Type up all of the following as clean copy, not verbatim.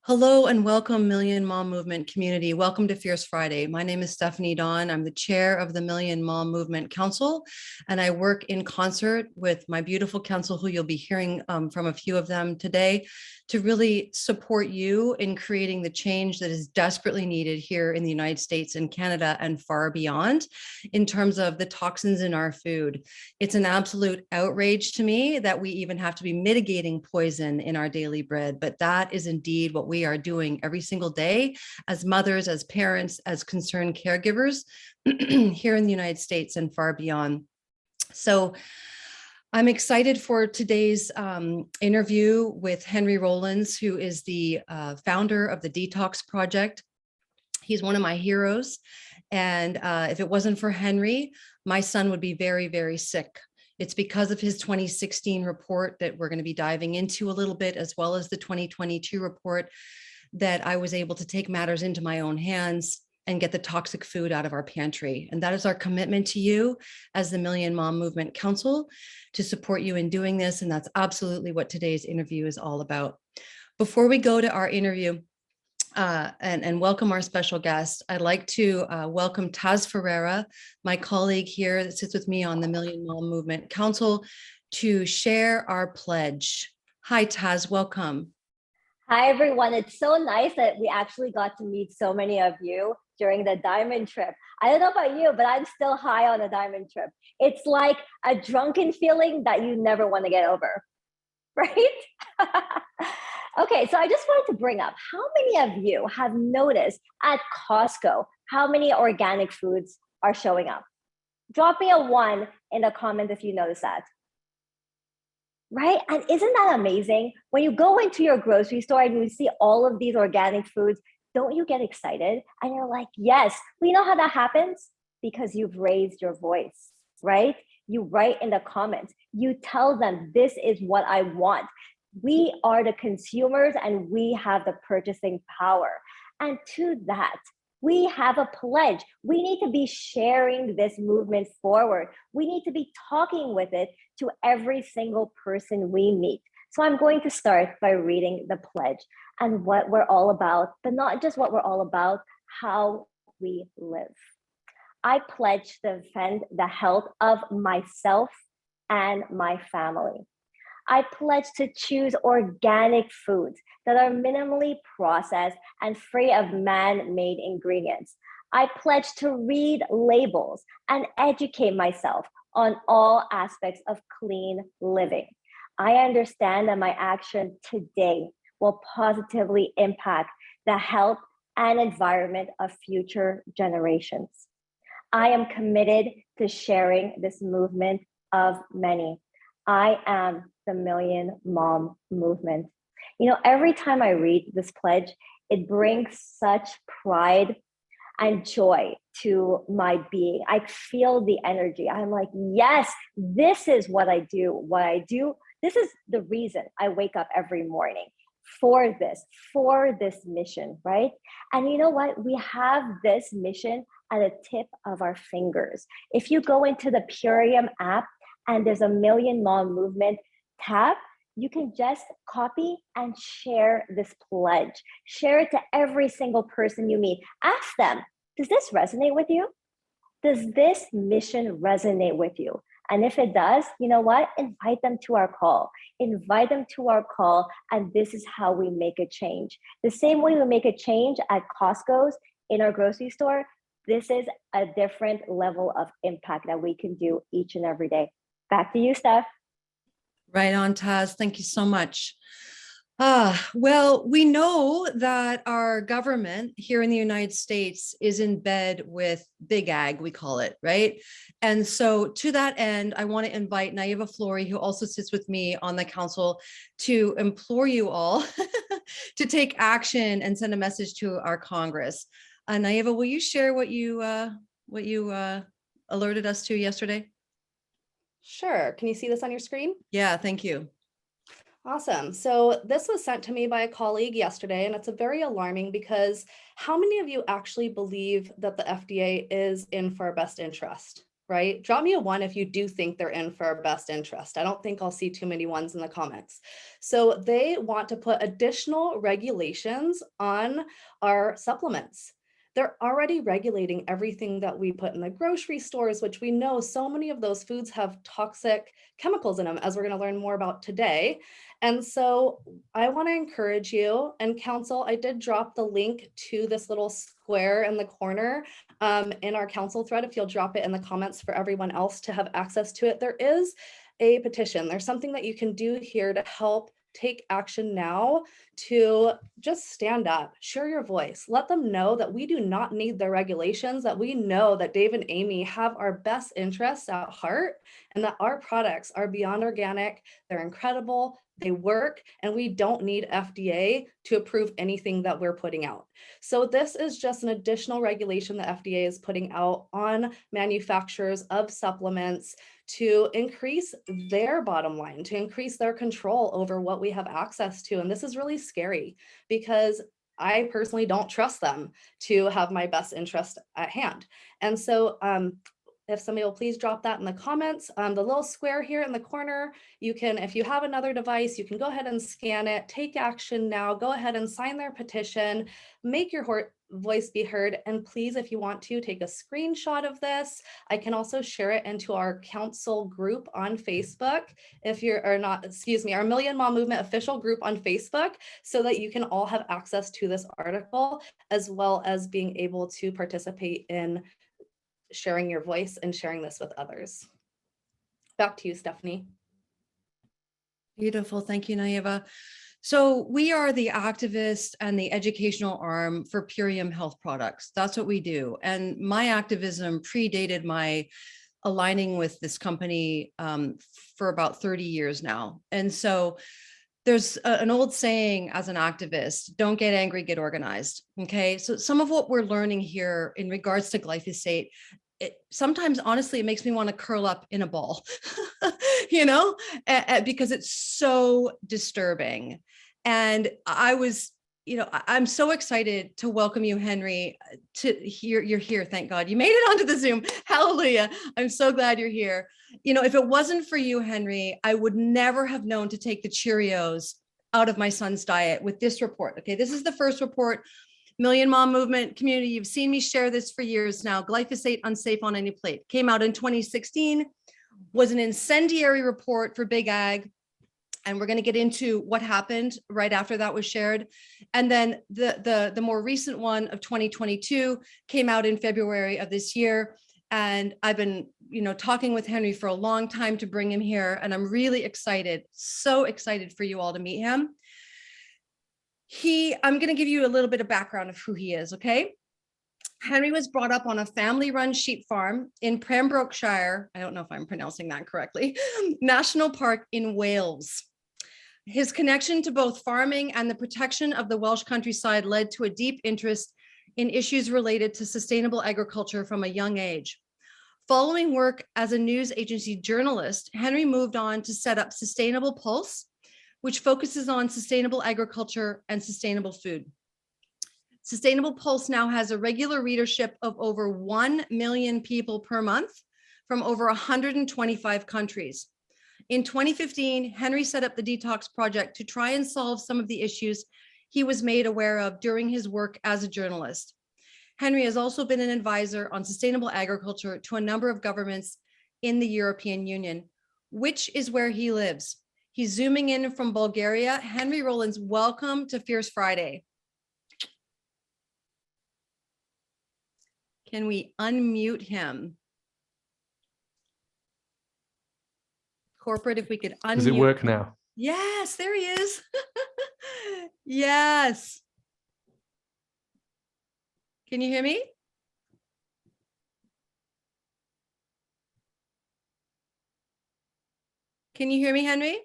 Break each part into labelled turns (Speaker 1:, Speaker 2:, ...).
Speaker 1: Hello and welcome, Million Mom Movement community. Welcome to Fierce Friday. My name is Stephanie Dawn. I'm the chair of the Million Mom Movement Council, and I work in concert with my beautiful council, who you'll be hearing from a few of them today, to really support you in creating the change that is desperately needed here in the United States and Canada and far beyond in terms of the toxins in our food. It's an absolute outrage to me that we even have to be mitigating poison in our daily bread, but that is indeed what we are doing every single day as mothers, as parents, as concerned caregivers here in the United States and far beyond. So I'm excited for today's interview with Henry Rowlands, who is the founder of the Detox Project. He's one of my heroes. And if it wasn't for Henry, my son would be very, very sick. It's because of his 2016 report that we're going to be diving into a little bit, as well as the 2022 report, that I was able to take matters into my own hands and get the toxic food out of our pantry. And that is our commitment to you as the Million Mom Movement Council, to support you in doing this. And that's absolutely what today's interview is all about. Before we go to our interview, and welcome our special guest, I'd like to welcome Taz Ferreira, my colleague here that sits with me on the Million Mom Movement Council, to share our pledge. Hi, Taz, welcome.
Speaker 2: Hi, everyone. It's so nice that we actually got to meet so many of you during the diamond trip. I don't know about you, but I'm still high on a diamond trip. It's like a drunken feeling that you never want to get over, right? Okay, so I just wanted to bring up, how many of you have noticed at Costco how many organic foods are showing up? Drop me a 1 in the comments if you notice that. Right? And isn't that amazing? When you go into your grocery store and you see all of these organic foods, don't you get excited? And you're like, yes. We know how that happens? Because you've raised your voice, right? You write in the comments, you tell them, this is what I want. We are the consumers and we have the purchasing power. And to that, we have a pledge. We need to be sharing this movement forward. We need to be talking with it to every single person we meet. So I'm going to start by reading the pledge and what we're all about, but not just what we're all about, how we live. I pledge to defend the health of myself and my family. I pledge to choose organic foods that are minimally processed and free of man-made ingredients. I pledge to read labels and educate myself on all aspects of clean living. I understand that my action today will positively impact the health and environment of future generations. I am committed to sharing this movement of many. I am the Million Mom Movement. You know, every time I read this pledge, it brings such pride and joy to my being. I feel the energy. I'm like, yes, this is what I do. What I do, this is the reason I wake up every morning, for this mission, right? And you know what? We have this mission at the tip of our fingers. If you go into the Purium app and there's a Million Mom Movement tab, you can just copy and share this pledge. Share it to every single person you meet. Ask them, does this resonate with you? Does this mission resonate with you? And if it does, you know what? Invite them to our call. Invite them to our call, and this is how we make a change. The same way we make a change at Costco's in our grocery store, this is a different level of impact that we can do each and every day. Back to you, Steph.
Speaker 1: Right on, Taz. Thank you so much. Well, we know that our government here in the United States is in bed with Big Ag, we call it, right? And so to that end, I want to invite Naiva Flory, who also sits with me on the council, to implore you all to take action and send a message to our Congress. Naiva, will you share what you alerted us to yesterday?
Speaker 3: Sure. Can you see this on your screen?
Speaker 1: Yeah, thank you.
Speaker 3: Awesome. So this was sent to me by a colleague yesterday, and it's a very alarming because how many of you actually believe that the FDA is in for our best interest? right? Drop me a 1 if you do think they're in for our best interest. I don't think I'll see too many ones in the comments. So they want to put additional regulations on our supplements. They're already regulating everything that we put in the grocery stores, which we know so many of those foods have toxic chemicals in them, as we're going to learn more about today. And so I want to encourage you, and council, I did drop the link to this little square in the corner in our council thread. If you'll drop it in the comments for everyone else to have access to it, there is a petition. There's something that you can do here to help take action now to just stand up, share your voice, let them know that we do not need the regulations, that we know that Dave and Amy have our best interests at heart, and that our products are beyond organic, they're incredible, they work, and we don't need FDA to approve anything that we're putting out. So this is just an additional regulation the FDA is putting out on manufacturers of supplements to increase their bottom line, to increase their control over what we have access to. And this is really scary because I personally don't trust them to have my best interest at hand. And so if somebody will please drop that in the comments, the little square here in the corner, you can, if you have another device, you can go ahead and scan it, take action now, go ahead and sign their petition, make your voice be heard. And please, if you want to, take a screenshot of this. I can also share it into our council group on Facebook, if you're, or not, excuse me, our Million Mom Movement official group on Facebook, so that you can all have access to this article, as well as being able to participate in sharing your voice and sharing this with others. Back to you, Stephanie.
Speaker 1: Beautiful. Thank you, Naiva. So we are the activist and the educational arm for Purium Health Products. That's what we do. And my activism predated my aligning with this company for about 30 years now. And so there's an old saying as an activist, don't get angry, get organized. Okay. So some of what we're learning here in regards to glyphosate, sometimes honestly, it makes me want to curl up in a ball, because it's so disturbing. And I'm so excited to welcome you, Henry, to here. You're here. Thank God you made it onto the Zoom. Hallelujah. I'm so glad you're here. If it wasn't for you, Henry, I would never have known to take the Cheerios out of my son's diet with this report. Okay. This is the first report. Million Mom Movement community, you've seen me share this for years now. Glyphosate unsafe on any plate. Came out in 2016, was an incendiary report for Big Ag. And we're going to get into what happened right after that was shared. And then the more recent one of 2022 came out in February of this year. And I've been, talking with Henry for a long time to bring him here. And I'm really excited, so excited for you all to meet him. I'm going to give you a little bit of background of who he is, okay? Henry was brought up on a family-run sheep farm in Pembrokeshire, I don't know if I'm pronouncing that correctly, National Park in Wales. His connection to both farming and the protection of the Welsh countryside led to a deep interest in issues related to sustainable agriculture from a young age. Following work as a news agency journalist, Henry moved on to set up Sustainable Pulse, which focuses on sustainable agriculture and sustainable food. Sustainable Pulse now has a regular readership of over 1 million people per month from over 125 countries. In 2015, Henry set up the Detox Project to try and solve some of the issues he was made aware of during his work as a journalist. Henry has also been an advisor on sustainable agriculture to a number of governments in the European Union, which is where he lives. He's zooming in from Bulgaria. Henry Rowlands, welcome to Fierce Friday. Can we unmute him? Corporate, if we could unmute.
Speaker 4: Does it work now?
Speaker 1: Yes, there he is. Yes. Can you hear me? Can you hear me, Henry?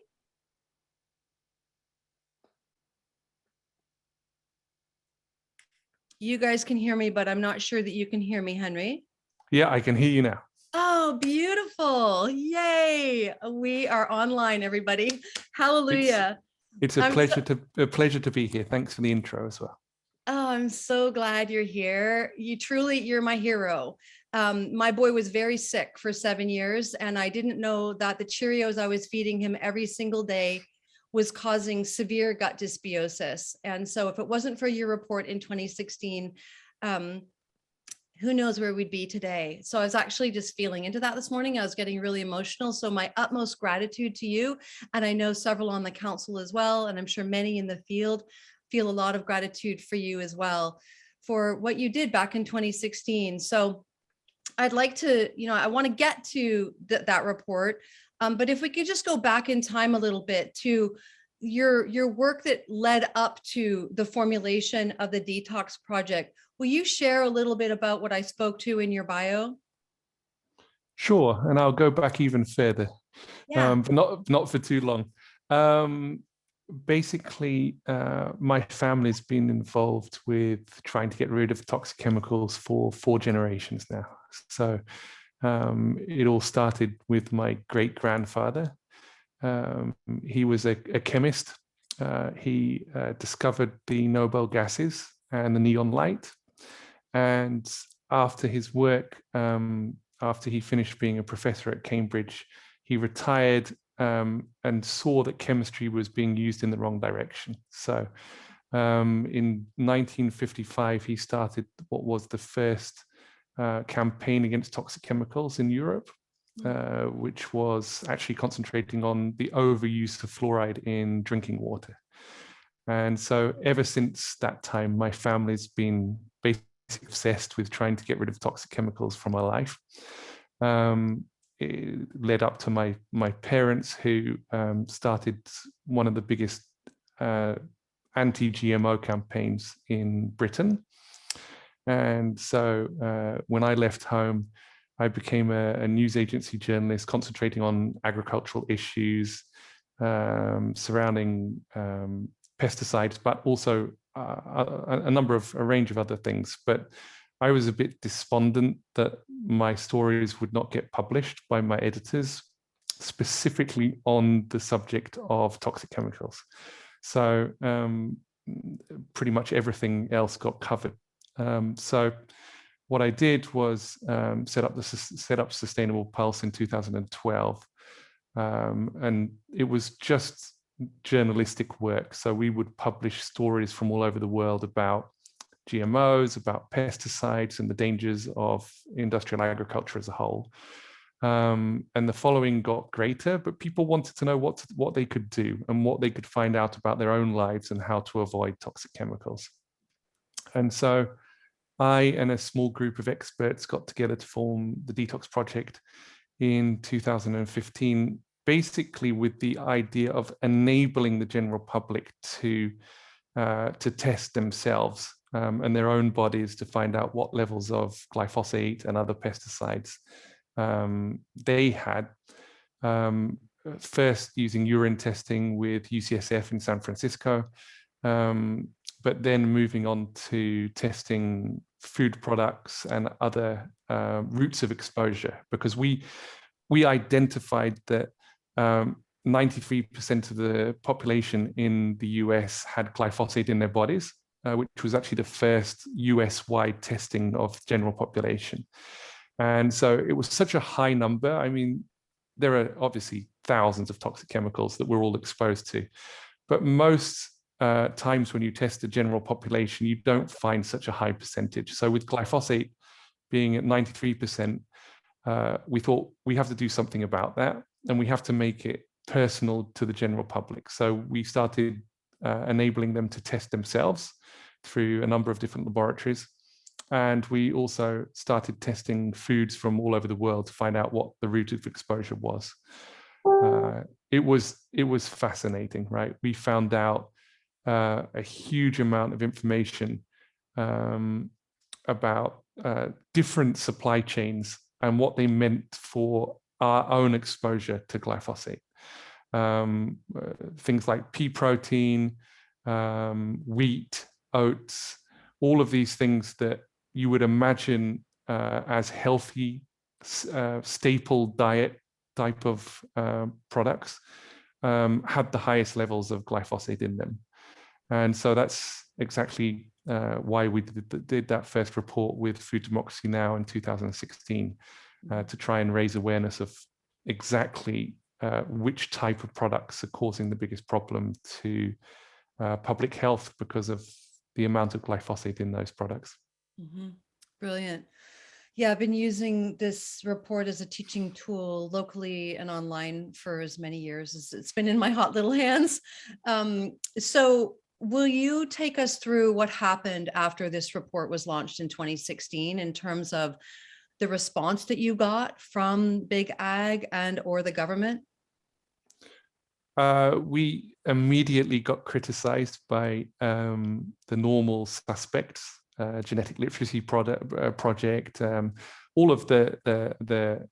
Speaker 1: You guys can hear me, but I'm not sure that you can hear me, Henry.
Speaker 4: Yeah, I can hear you now.
Speaker 1: Oh, beautiful. Yay. We are online, everybody. Hallelujah.
Speaker 4: It's a pleasure to be here. Thanks for the intro as well.
Speaker 1: Oh, I'm so glad you're here. You're my hero. My boy was very sick for 7 years, and I didn't know that the Cheerios I was feeding him every single day was causing severe gut dysbiosis. And so if it wasn't for your report in 2016, who knows where we'd be today. So I was actually just feeling into that this morning. I was getting really emotional. So my utmost gratitude to you. And I know several on the council as well. And I'm sure many in the field feel a lot of gratitude for you as well for what you did back in 2016. So I'd like to, I want to get to that report. But if we could just go back in time a little bit to your work that led up to the formulation of the Detox Project. Will you share a little bit about what I spoke to in your bio?
Speaker 4: Sure, and I'll go back even further, but not for too long. Basically, my family's been involved with trying to get rid of toxic chemicals for 4 generations now. So it all started with my great-grandfather. He was a chemist. He discovered the Nobel gases and the neon light. And after his work, after he finished being a professor at Cambridge, he retired and saw that chemistry was being used in the wrong direction. So in 1955, he started what was the first campaign against toxic chemicals in Europe, which was actually concentrating on the overuse of fluoride in drinking water. And so ever since that time, my family's been basically obsessed with trying to get rid of toxic chemicals from our life. It led up to my parents, who started one of the biggest anti-GMO campaigns in Britain. And so when I left home, I became a news agency journalist concentrating on agricultural issues surrounding pesticides, but also a range of other things. But I was a bit despondent that my stories would not get published by my editors, specifically on the subject of toxic chemicals. So pretty much everything else got covered. So what I did was set up Sustainable Pulse in 2012. And it was just journalistic work. So we would publish stories from all over the world about GMOs, about pesticides, and the dangers of industrial agriculture as a whole. And the following got greater, but people wanted to know what they could do and what they could find out about their own lives and how to avoid toxic chemicals. And so I and a small group of experts got together to form the Detox Project in 2015, basically with the idea of enabling the general public to test themselves and their own bodies to find out what levels of glyphosate and other pesticides they had. First using urine testing with UCSF in San Francisco, but then moving on to testing food products and other routes of exposure, because we identified that 93% of the population in the US had glyphosate in their bodies, which was actually the first US-wide testing of general population. And so it was such a high number. I mean, there are obviously thousands of toxic chemicals that we're all exposed to, but most times when you test the general population, you don't find such a high percentage. So with glyphosate being at 93%, we thought we have to do something about that, and we have to make it personal to the general public. So we started enabling them to test themselves through a number of different laboratories. And we also started testing foods from all over the world to find out what the route of exposure was. It was fascinating, right? We found out a huge amount of information about different supply chains and what they meant for our own exposure to glyphosate. Things like pea protein, wheat, oats, all of these things that you would imagine as healthy, staple diet type of products had the highest levels of glyphosate in them. And so that's exactly why we did that first report with Food Democracy Now! In 2016, to try and raise awareness of exactly which type of products are causing the biggest problem to public health because of the amount of glyphosate in those products.
Speaker 1: Mm-hmm. Brilliant. Yeah, I've been using this report as a teaching tool locally and online for as many years as it's been in my hot little hands. So will you take us through what happened after this report was launched in 2016 in terms of the response that you got from Big Ag and or the government?
Speaker 4: We immediately got criticized by the normal suspects, Genetic Literacy Project, all of the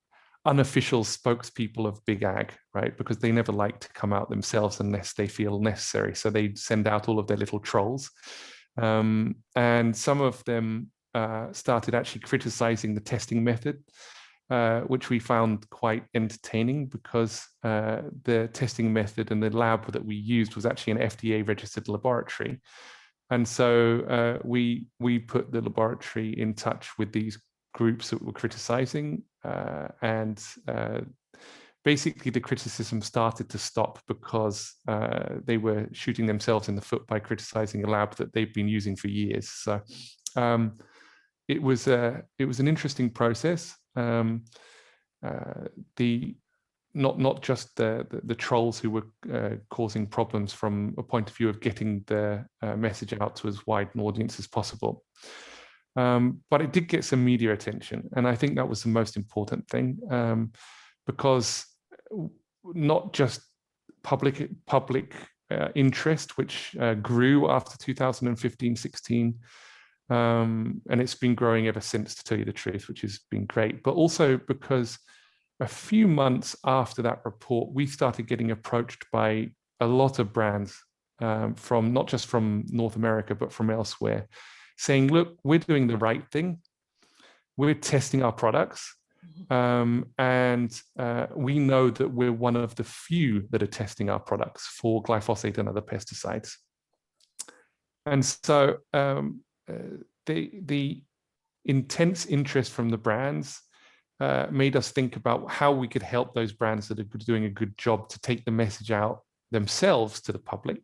Speaker 4: unofficial spokespeople of Big Ag, right? Because they never like to come out themselves unless they feel necessary. So they send out all of their little trolls. And some of them started actually criticizing the testing method, which we found quite entertaining because the testing method and the lab that we used was actually an FDA registered laboratory. And so we put the laboratory in touch with these groups that were criticizing, and basically the criticism started to stop because they were shooting themselves in the foot by criticizing a lab that they've been using for years. So it was an interesting process. Not just the trolls who were causing problems from a point of view of getting the message out to as wide an audience as possible. But it did get some media attention, and I think that was the most important thing, because not just public interest, which grew after 2015-16, and it's been growing ever since, to tell you the truth, which has been great, but also because a few months after that report, we started getting approached by a lot of brands from not just from North America, but from elsewhere, saying, look, we're doing the right thing. We're testing our products. And we know that we're one of the few that are testing our products for glyphosate and other pesticides. And so the intense interest from the brands made us think about how we could help those brands that are doing a good job to take the message out themselves to the public.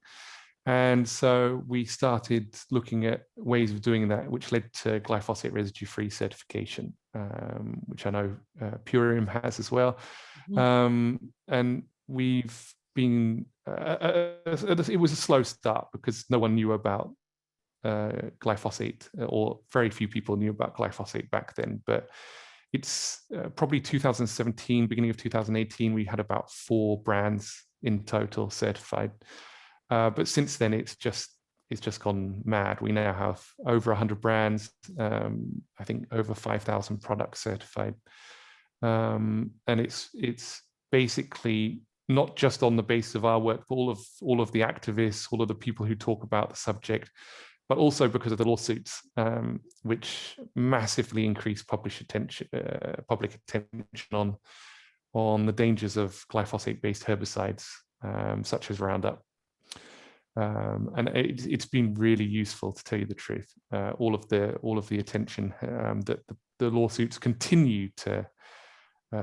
Speaker 4: And so we started looking at ways of doing that, which led to glyphosate residue-free certification, which I know Purium has as well. And we've been, it was a slow start because no one knew about glyphosate, or very few people knew about glyphosate back then. But it's probably 2017, beginning of 2018, we had about 4 brands in total certified. But since then, it's just gone mad. We now have over 100 brands, I think over 5,000 products certified. And it's basically not just on the basis of our work, but all of the activists, all of the people who talk about the subject, but also because of the lawsuits, which massively increased public attention on the dangers of glyphosate-based herbicides, such as Roundup. And it's been really useful, to tell you the truth. All of the attention that the lawsuits continue to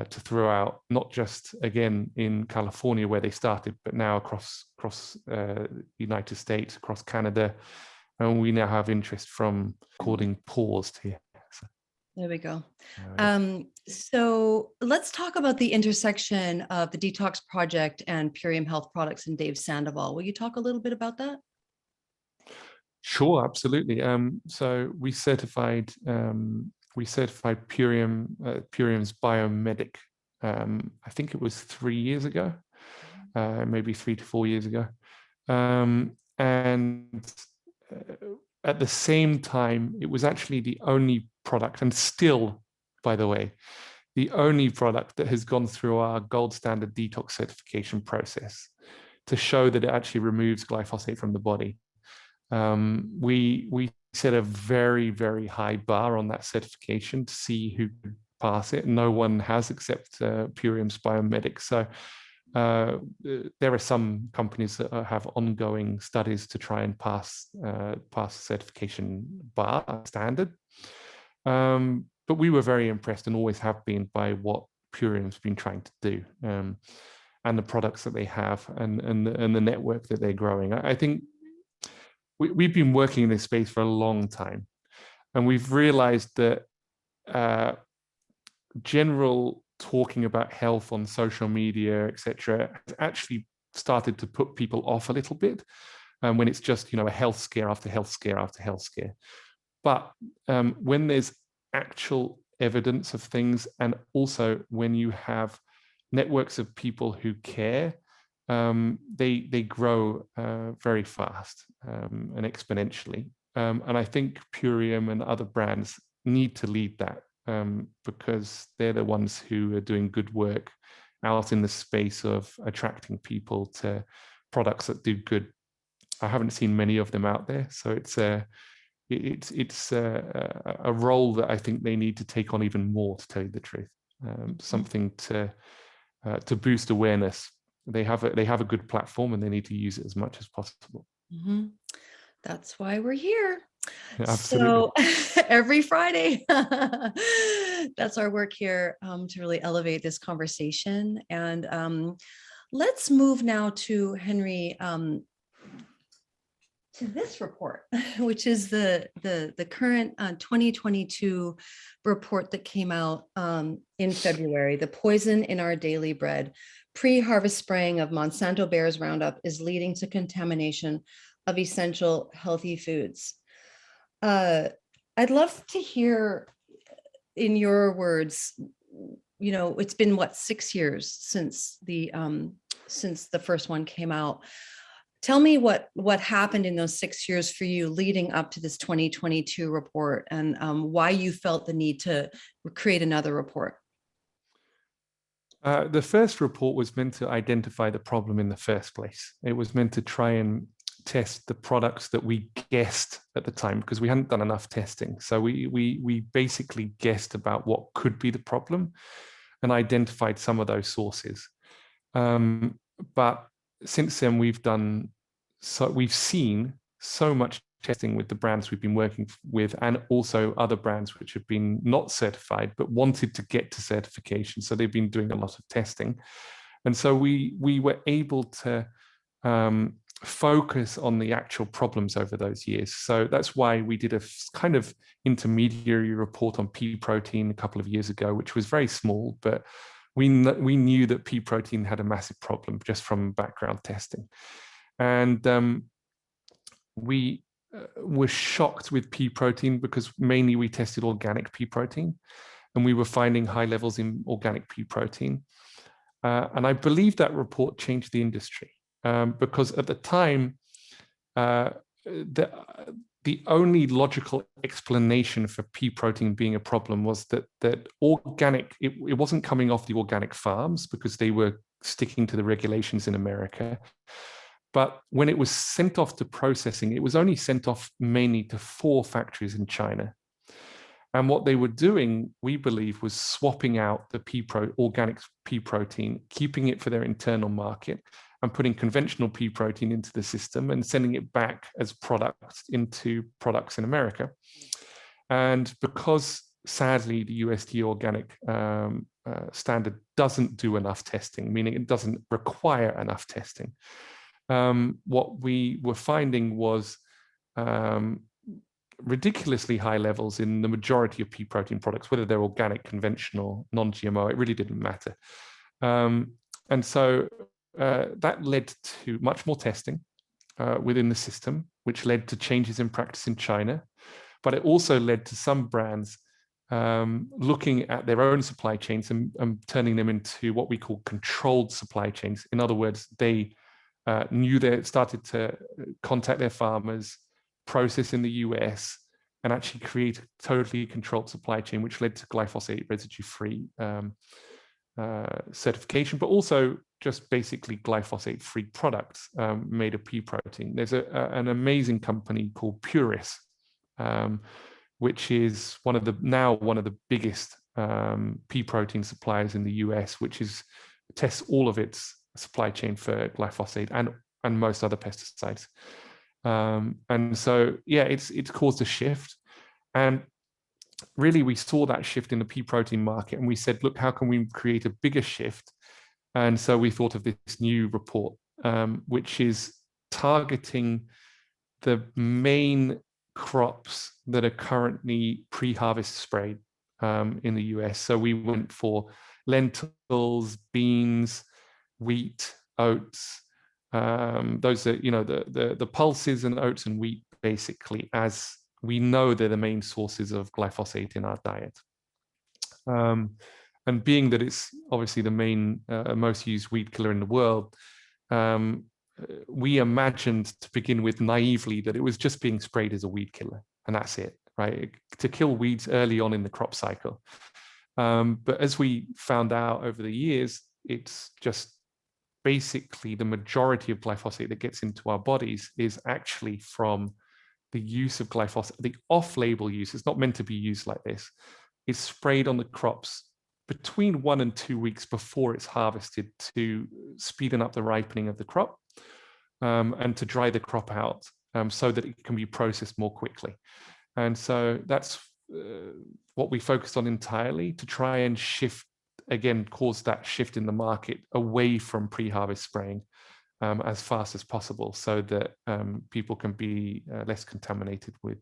Speaker 4: throw out, not just again in California where they started, but now across the United States, across Canada. And we now have interest from recording paused here. So,
Speaker 1: there we go. So let's talk about the intersection of the Detox Project and Purium Health Products and Dave Sandoval. Will you talk a little bit about that?
Speaker 4: Sure, absolutely. So we certified Purium, Purium's Biomedic. I think it was 3 years ago, maybe 3 to 4 years ago, and at the same time, it was actually the only product, and still, by the way, the only product that has gone through our gold standard detox certification process to show that it actually removes glyphosate from the body. We set a very, very high bar on that certification to see who could pass it. No one has except Purium's Biomedic. So there are some companies that have ongoing studies to try and pass certification bar standard. But we were very impressed and always have been by what Purium's been trying to do, and the products that they have, and the network that they're growing. I think we've been working in this space for a long time, and we've realized that general talking about health on social media, etc., has actually started to put people off a little bit, when it's just, a health scare after health scare after health scare. But when there's actual evidence of things, and also when you have networks of people who care, they grow very fast and exponentially. And I think Purium and other brands need to lead that, because they're the ones who are doing good work out in the space of attracting people to products that do good. I haven't seen many of them out there, so it's a role that I think they need to take on even more, to tell you the truth. Something to boost awareness. They have a good platform, and they need to use it as much as possible.
Speaker 1: Mm-hmm. That's why we're here.
Speaker 4: Yeah, absolutely.
Speaker 1: So every Friday, that's our work here, to really elevate this conversation. And let's move now to Henry, to this report, which is the current 2022 report that came out in February. The poison in our daily bread. Pre-harvest spraying of Monsanto Bayer's Roundup is leading to contamination of essential healthy foods. I'd love to hear, in your words, it's been what, 6 years since the first one came out. Tell me what happened in those 6 years for you leading up to this 2022 report, and why you felt the need to create another report.
Speaker 4: The first report was meant to identify the problem in the first place. It was meant to try and test the products that we guessed at the time, because we hadn't done enough testing. So we basically guessed about what could be the problem and identified some of those sources. But since then, we've seen so much testing with the brands we've been working with, and also other brands which have been not certified but wanted to get to certification. So they've been doing a lot of testing, and so we were able to focus on the actual problems over those years. So that's why we did a kind of intermediary report on pea protein a couple of years ago, which was very small, but we knew that pea protein had a massive problem just from background testing. And we were shocked with pea protein, because mainly we tested organic pea protein, and we were finding high levels in organic pea protein. And I believe that report changed the industry, because at the time, the only logical explanation for pea protein being a problem was that organic, it wasn't coming off the organic farms, because they were sticking to the regulations in America. But when it was sent off to processing, it was only sent off mainly to 4 factories in China. And what they were doing, we believe, was swapping out the organic pea protein, keeping it for their internal market, and putting conventional pea protein into the system and sending it back as products into products in America. And because, sadly, the USDA organic standard doesn't do enough testing, meaning it doesn't require enough testing, what we were finding was ridiculously high levels in the majority of pea protein products, whether they're organic, conventional, non-GMO, it really didn't matter. And so that led to much more testing within the system, which led to changes in practice in China. But it also led to some brands looking at their own supply chains and turning them into what we call controlled supply chains. In other words, they knew they started to contact their farmers, process in the US, and actually create a totally controlled supply chain, which led to glyphosate residue-free certification, but also just basically glyphosate-free products made of pea protein. There's an amazing company called Purium, which is one of the biggest pea protein suppliers in the US, which tests all of its supply chain for glyphosate and most other pesticides. And so, yeah, it's caused a shift. And really, we saw that shift in the pea protein market, and we said, look, how can we create a bigger shift? And so we thought of this new report, which is targeting the main crops that are currently pre-harvest sprayed in the US. So we went for lentils, beans, wheat, oats. Those are, the pulses and oats and wheat, basically, as we know they're the main sources of glyphosate in our diet. And being that it's obviously the main, most used weed killer in the world, we imagined to begin with naively that it was just being sprayed as a weed killer, and that's it, right? To kill weeds early on in the crop cycle. But as we found out over the years, it's just basically the majority of glyphosate that gets into our bodies is actually from the use of glyphosate. The off-label use, it's not meant to be used like this, is sprayed on the crops between 1 and 2 weeks before it's harvested to speeden up the ripening of the crop, and to dry the crop out, so that it can be processed more quickly. And so that's what we focused on entirely, to try and shift, again, cause that shift in the market away from pre-harvest spraying as fast as possible, so that people can be less contaminated with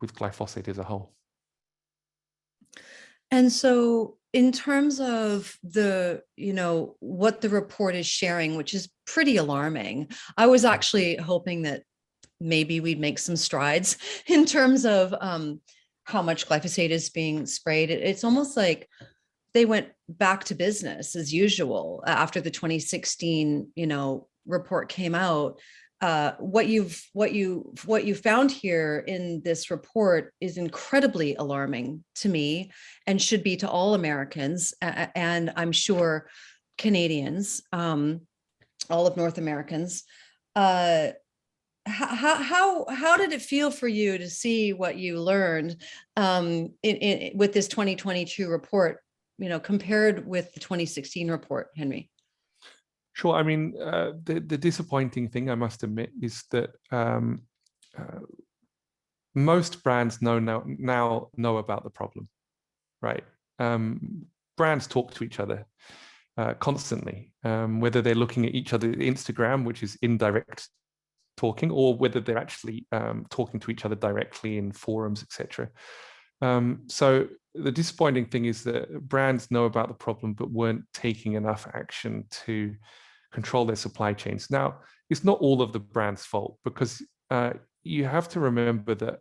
Speaker 4: glyphosate as a whole.
Speaker 1: And so in terms of the, what the report is sharing, which is pretty alarming, I was actually hoping that maybe we'd make some strides in terms of how much glyphosate is being sprayed. It's almost like they went back to business as usual after the 2016, report came out. What you found here in this report is incredibly alarming to me, and should be to all Americans, and I'm sure Canadians, all of North Americans. How did it feel for you to see what you learned with this 2022 report, compared with the 2016 report, Henry?
Speaker 4: Sure. I mean, the disappointing thing, I must admit, is that most brands now know about the problem, right? Brands talk to each other constantly, whether they're looking at each other Instagram, which is indirect talking, or whether they're actually talking to each other directly in forums, etc. So the disappointing thing is that brands know about the problem but weren't taking enough action to control their supply chains. Now, it's not all of the brand's fault, because you have to remember that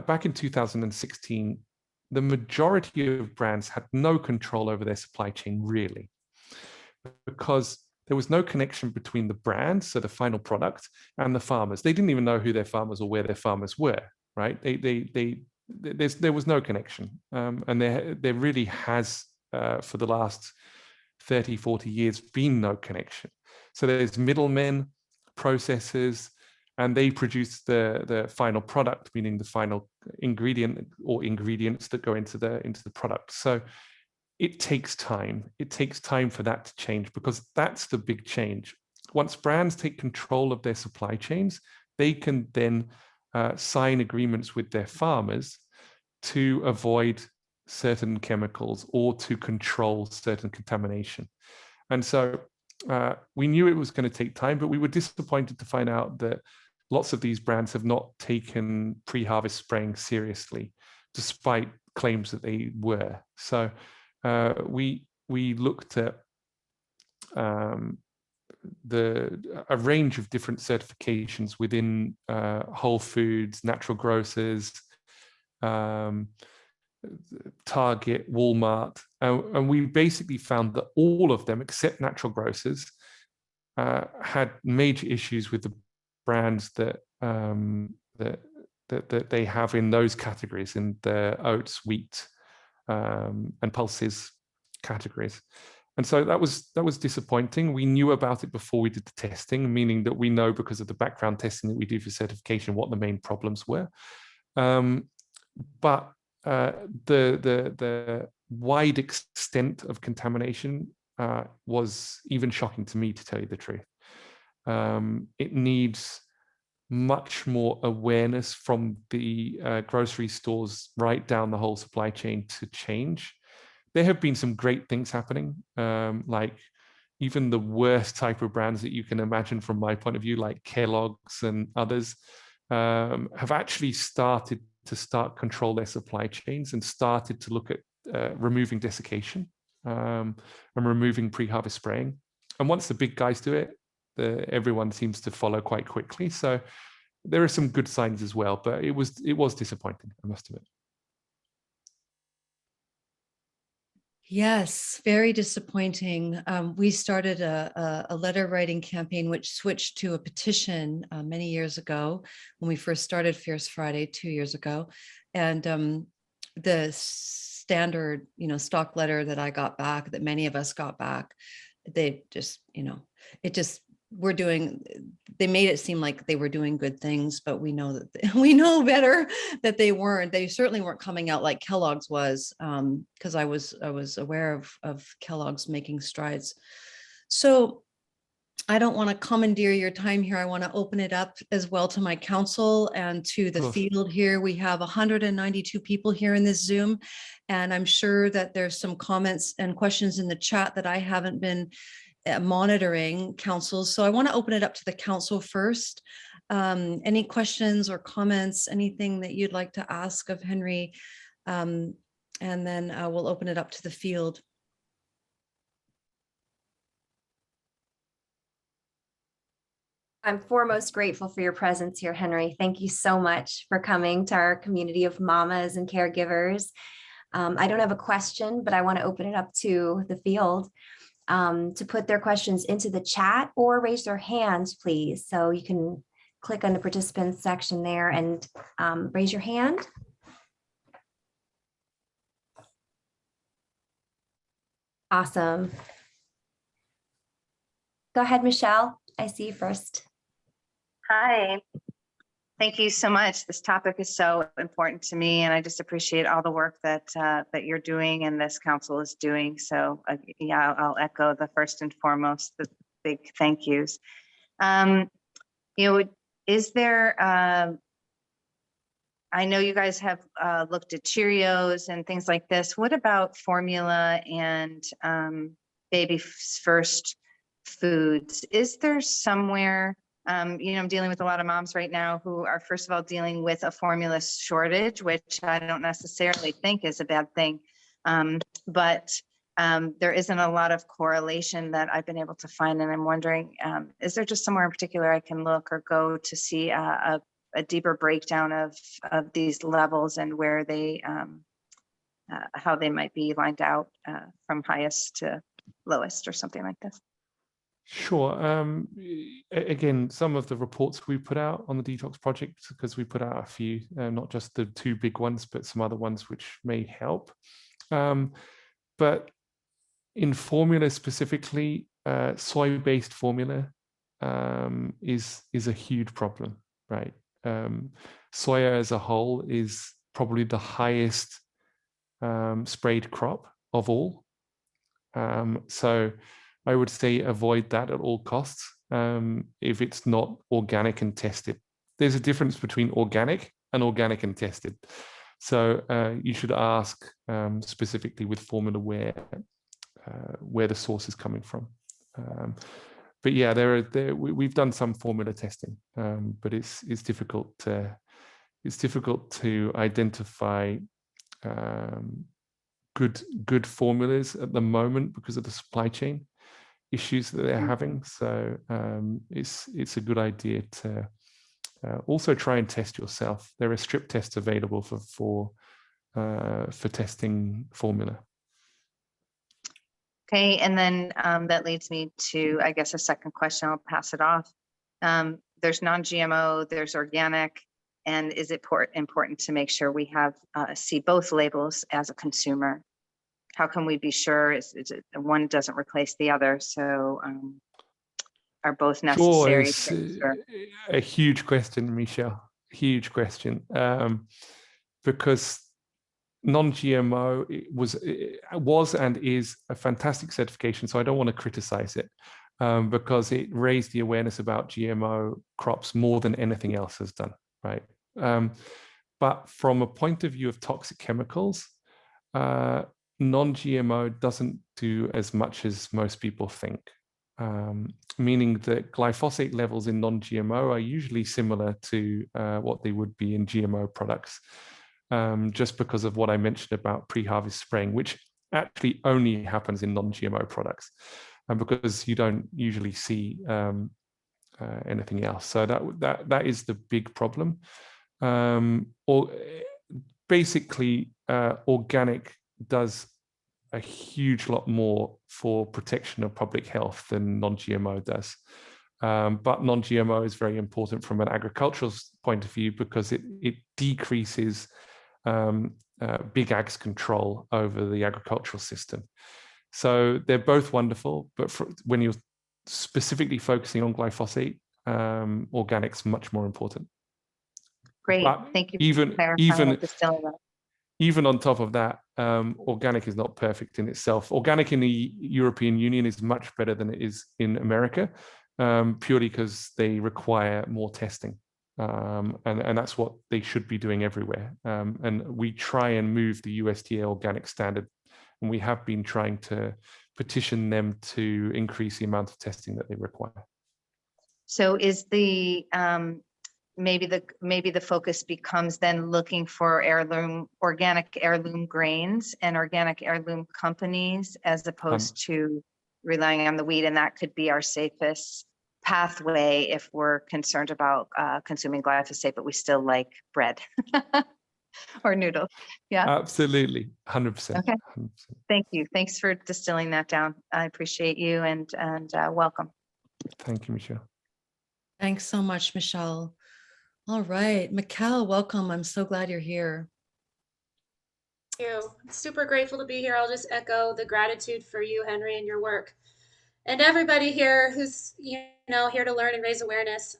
Speaker 4: back in 2016, the majority of brands had no control over their supply chain, really, because there was no connection between the brand, so the final product, and the farmers. They didn't even know who their farmers or where their farmers were, right? There was no connection. And there really has, for the last 30, 40 years, been no connection. So there's middlemen, processors, and they produce the final product, meaning the final ingredient or ingredients that go into the product. So it takes time. It takes time for that to change, because that's the big change. Once brands take control of their supply chains, they can then sign agreements with their farmers to avoid certain chemicals or to control certain contamination. And so we knew it was going to take time, but we were disappointed to find out that lots of these brands have not taken pre-harvest spraying seriously, despite claims that they were. So we looked at a range of different certifications within Whole Foods, natural grocers, Target, Walmart, and we basically found that all of them, except natural grocers, had major issues with the brands that they have in those categories, in the oats, wheat, and pulses categories. And so that was disappointing. We knew about it before we did the testing, meaning that we know, because of the background testing that we do for certification, what the main problems were. But the wide extent of contamination was even shocking to me, to tell you the truth. It needs much more awareness from the grocery stores right down the whole supply chain to change. There have been some great things happening, like even the worst type of brands that you can imagine from my point of view, like Kellogg's and others, have actually started to control their supply chains and started to look at removing desiccation and removing pre-harvest spraying. And once the big guys do it, everyone seems to follow quite quickly. So there are some good signs as well, but it was disappointing, I must admit.
Speaker 1: Yes, very disappointing. We started a letter writing campaign, which switched to a petition many years ago when we first started Fierce Friday 2 years ago. And the standard, stock letter that I got back, that many of us got back, they just, they made it seem like they were doing good things, but we know that we know better that they weren't. They certainly weren't coming out like Kellogg's was, because I was aware of Kellogg's making strides. So I don't want to commandeer your time here. I want to open it up as well to my council and to the field here. We have 192 people here in this Zoom, and I'm sure that there's some comments and questions in the chat that I haven't been monitoring, councils. So I want to open it up to the council first. Any questions or comments, anything that you'd like to ask of Henry? And then we'll open it up to the field.
Speaker 5: I'm foremost grateful for your presence here, Henry. Thank you so much for coming to our community of mamas and caregivers. I don't have a question, but I want to open it up to the field to put their questions into the chat or raise their hands, please. So you can click on the participants section there and raise your hand. Awesome. Go ahead, Michelle. I see you first.
Speaker 6: Hi. Thank you so much. This topic is so important to me, and I just appreciate all the work that that you're doing and this council is doing. So yeah, I'll echo the first and foremost, the big thank yous. Is there, I know you guys have looked at Cheerios and things like this. What about formula and baby first foods? Is there somewhere, I'm dealing with a lot of moms right now who are, first of all, dealing with a formula shortage, which I don't necessarily think is a bad thing. But there isn't a lot of correlation that I've been able to find. And I'm wondering, is there just somewhere in particular I can look or go to see a deeper breakdown of these levels and where they, how they might be lined out from highest to lowest or something like this?
Speaker 4: Sure. Again, some of the reports we put out on the Detox Project, because we put out a few, not just the two big ones, but some other ones which may help. But in formula specifically, soy-based formula is a huge problem, right? Soya as a whole is probably the highest sprayed crop of all. So I would say avoid that at all costs if it's not organic and tested. There's a difference between organic and tested. So you should ask specifically with formula where the source is coming from. But yeah, we've done some formula testing, but it's difficult to identify good formulas at the moment because of the supply chain issues that they're having. So it's a good idea to also try and test yourself. There are strip tests available for testing formula.
Speaker 6: Okay, and then that leads me to, I guess, a second question. I'll pass it off. There's non-GMO, there's organic, and is it important to make sure we see both labels as a consumer? How can we be sure one doesn't replace the other? So are both necessary?
Speaker 4: Sure, it's a huge question, Michelle. Huge question, because non-GMO was and is a fantastic certification, so I don't want to criticize it because it raised the awareness about GMO crops more than anything else has done, right? But from a point of view of toxic chemicals, non-GMO doesn't do as much as most people think, meaning that glyphosate levels in non-GMO are usually similar to what they would be in GMO products, just because of what I mentioned about pre-harvest spraying, which actually only happens in non-GMO products, and because you don't usually see anything else. So that is the big problem. Or basically, organic does a huge lot more for protection of public health than non-GMO does. But non-GMO is very important from an agricultural point of view because it decreases big ag's control over the agricultural system. So they're both wonderful, but when you're specifically focusing on glyphosate, organic's much more important.
Speaker 6: Great,
Speaker 4: But
Speaker 6: thank you for clarifying and distilling that.
Speaker 4: Even on top of that, organic is not perfect in itself. Organic in the European Union is much better than it is in America, purely because they require more testing. And that's what they should be doing everywhere. And we try and move the USDA organic standard, and we have been trying to petition them to increase the amount of testing that they require.
Speaker 6: So is the maybe the focus becomes then looking for organic heirloom grains and organic heirloom companies as opposed to relying on the wheat, and that could be our safest pathway if we're concerned about consuming glyphosate, but we still like bread or noodles. Yeah,
Speaker 4: absolutely, 100%.
Speaker 6: Okay,
Speaker 4: 100%.
Speaker 6: Thank you. Thanks for distilling that down. I appreciate you and welcome.
Speaker 4: Thank you, Michelle.
Speaker 1: Thanks so much, Michelle. All right, Mikkel, welcome. I'm so glad you're here.
Speaker 7: Thank you. Super grateful to be here. I'll just echo the gratitude for you, Henry, and your work, and everybody here who's here to learn and raise awareness.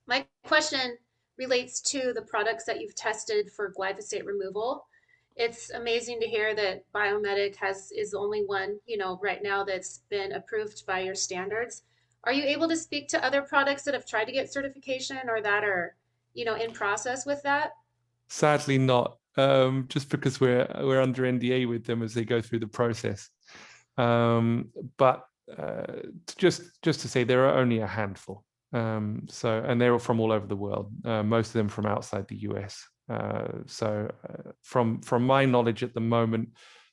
Speaker 7: My question relates to the products that you've tested for glyphosate removal. It's amazing to hear that Biomedic is the only one right now that's been approved by your standards. Are you able to speak to other products that have tried to get certification or that are, in process with that?
Speaker 4: Sadly not, just because we're under NDA with them as they go through the process. But just to say, there are only a handful. And they're from all over the world, most of them from outside the US. From my knowledge at the moment,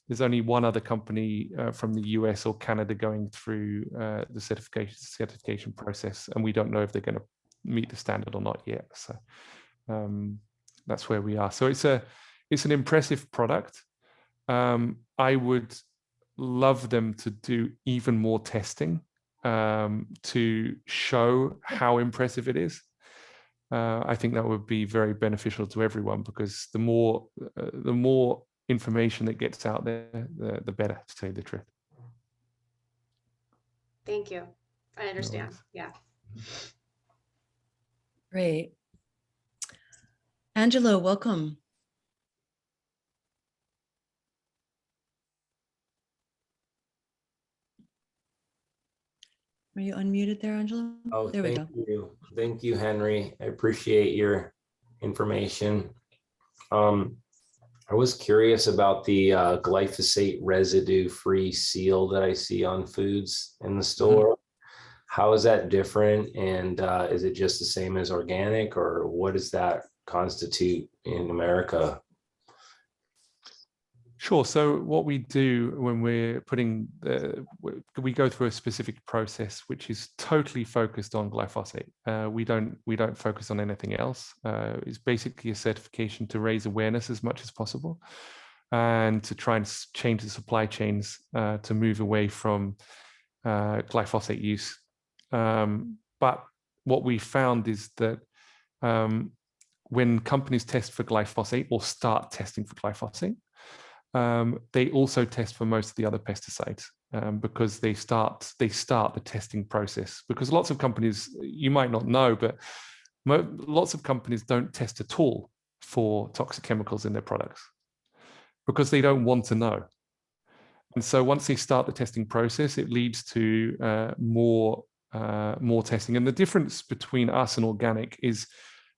Speaker 4: there's only one other company from the US or Canada going through the certification process, and we don't know if they're going to meet the standard or not yet. So that's where we are. So it's an impressive product. I would love them to do even more testing to show how impressive it is. I think that would be very beneficial to everyone, because the more information that gets out there, the better, to tell you the truth.
Speaker 7: Thank you. I understand. Yeah.
Speaker 1: Great. Angela, welcome. Are you unmuted there, Angela?
Speaker 8: Oh,
Speaker 1: there we go.
Speaker 8: Thank you. Thank you, Henry. I appreciate your information. I was curious about the glyphosate residue-free seal that I see on foods in the store. How is that different? And is it just the same as organic, or what does that constitute in America?
Speaker 4: Sure. So what we do when we're putting we go through a specific process which is totally focused on glyphosate. We don't focus on anything else. It's basically a certification to raise awareness as much as possible, and to try and change the supply chains to move away from glyphosate use. But what we found is that when companies test for glyphosate or start testing for glyphosate, they also test for most of the other pesticides, because they start the testing process. Because lots of companies, you might not know, but lots of companies don't test at all for toxic chemicals in their products. because they don't want to know. And so once they start the testing process, it leads to more testing. And the difference between us and organic is